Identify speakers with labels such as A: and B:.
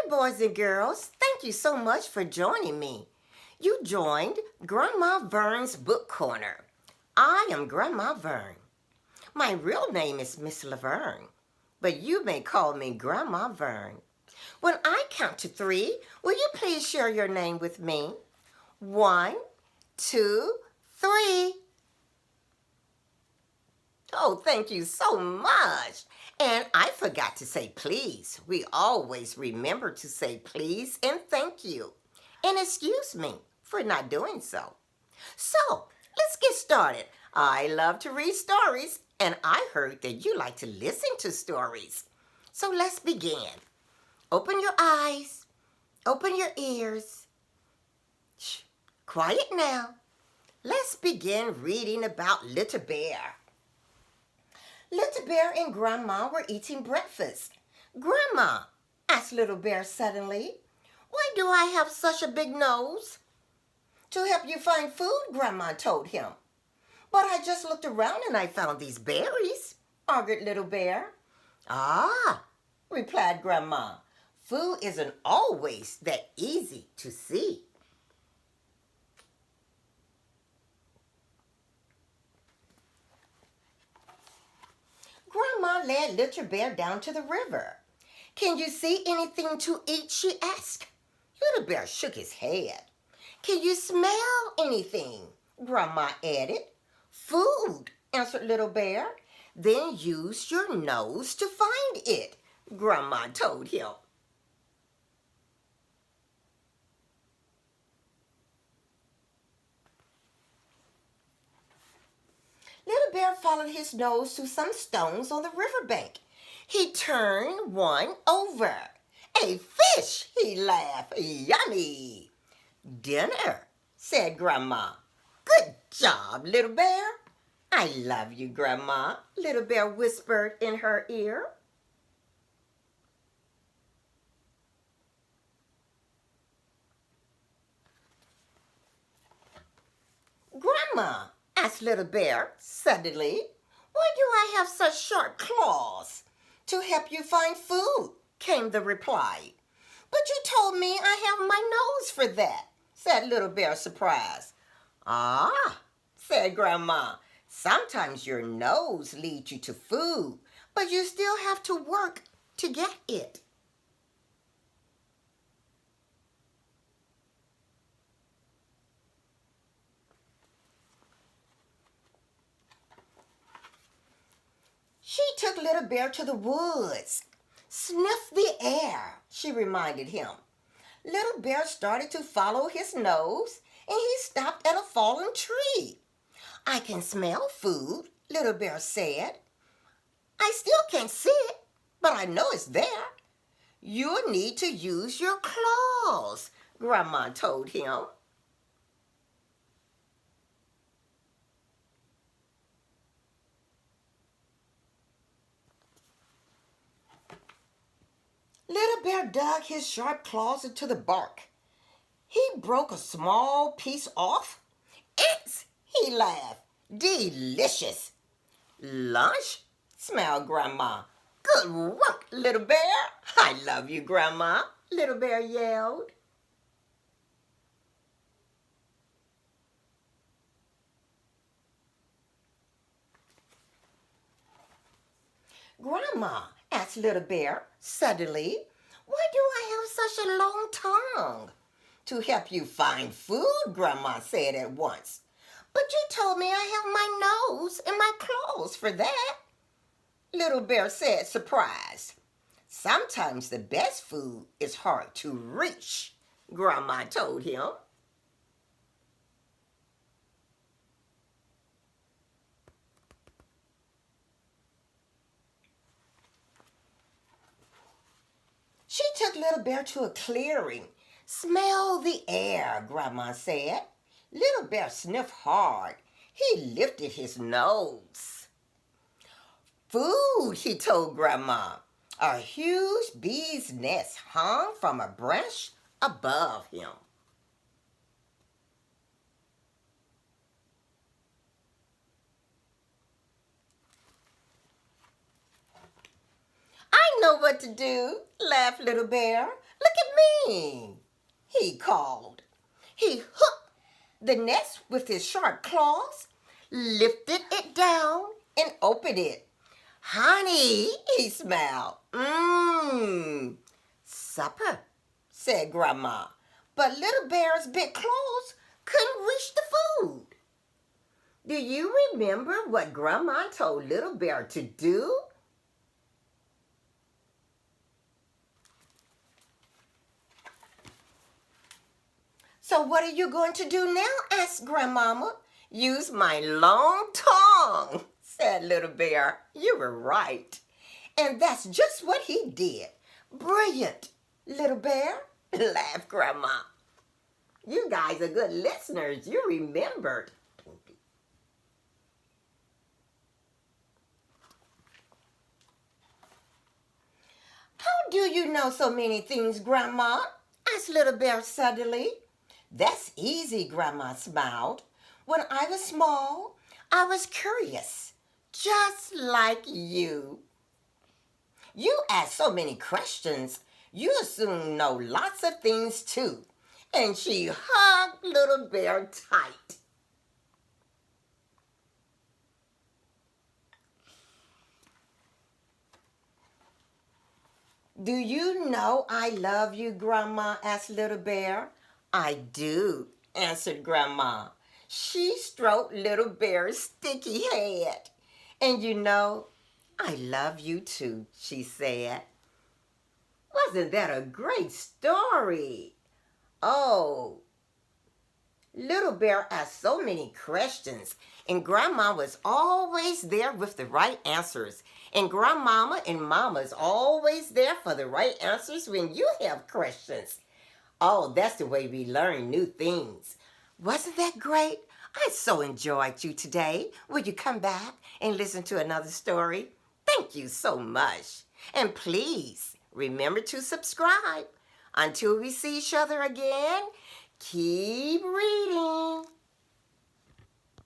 A: boys and girls. Thank you so much for joining me. You joined Grandma Verne's Book Corner. I am Grandma Verne. My real name is Miss Laverne, but you may call me Grandma Verne. When I count to 3, will you please share your name with me? 1, 2, 3. Oh, thank you so much. And I forgot to say please. We always remember to say please and thank you. And excuse me for not doing so. So, let's get started. I love to read stories, and I heard that you like to listen to stories. So let's begin. Open your eyes. Open your ears. Shh, quiet now. Let's begin reading about Little Bear. Little Bear and Grandma were eating breakfast. Grandma, asked Little Bear suddenly, why do I have such a big nose? To help you find food, Grandma told him. But I just looked around and I found these berries, argued Little Bear. Ah, replied Grandma, food isn't always that easy to see. Grandma led Little Bear down to the river. Can you see anything to eat, she asked. Little Bear shook his head. Can you smell anything? Grandma added. Food, answered Little Bear. Then use your nose to find it, Grandma told him. Little Bear followed his nose to some stones on the riverbank. He turned one over. A fish, he laughed. Yummy. Dinner, said Grandma. Good job, Little Bear. I love you, Grandma, Little Bear whispered in her ear. Grandma, asked Little Bear suddenly, why do I have such sharp claws? To help you find food, came the reply. But you told me I have my nose for that, said Little Bear, surprised. Ah, said Grandma, sometimes your nose leads you to food, but you still have to work to get it. She took Little Bear to the woods. Sniff the air, she reminded him. Little Bear started to follow his nose, and he stopped at a fallen tree. I can smell food, Little Bear said. I still can't see it, but I know it's there. You'll need to use your claws, Grandma told him. Little Bear dug his sharp claws into the bark. He broke a small piece off. Ants, he laughed. Delicious. Lunch, smiled Grandma. Good work, Little Bear. I love you, Grandma, Little Bear yelled. Grandma, asked Little Bear suddenly, why do I have such a long tongue? To help you find food, Grandma said at once. But you told me I have my nose and my claws for that, Little Bear said, surprised. Sometimes the best food is hard to reach, Grandma told him. She took Little Bear to a clearing. Smell the air, Grandma said. Little Bear sniffed hard. He lifted his nose. Food, he told Grandma. A huge bee's nest hung from a branch above him. I know what to do, laughed Little Bear. Look mean?" he called. He hooked the nest with his sharp claws, lifted it down, and opened it. "Honey," he smiled. "Mmm, supper," said Grandma. But Little Bear's big claws couldn't reach the food. Do you remember what Grandma told Little Bear to do? "So what are you going to do now?" asked Grandmama. "Use my long tongue," said Little Bear. "You were right." And that's just what he did. "Brilliant, Little Bear," laughed Grandma. You guys are good listeners. You remembered. "How do you know so many things, Grandma?" asked Little Bear suddenly. "That's easy," Grandma smiled. "When I was small, I was curious, just like you. You ask so many questions, you assume know lots of things too." And she hugged Little Bear tight. "Do you know I love you, Grandma?" asked Little Bear. "I do," answered Grandma. She stroked Little Bear's sticky head. "And you know, I love you too," she said. Wasn't that a great story? Oh, Little Bear asked so many questions, and Grandma was always there with the right answers. And Grandmama and Mama's always there for the right answers when you have questions. Oh, that's the way we learn new things. Wasn't that great? I so enjoyed you today. Will you come back and listen to another story? Thank you so much. And please remember to subscribe. Until we see each other again, keep reading.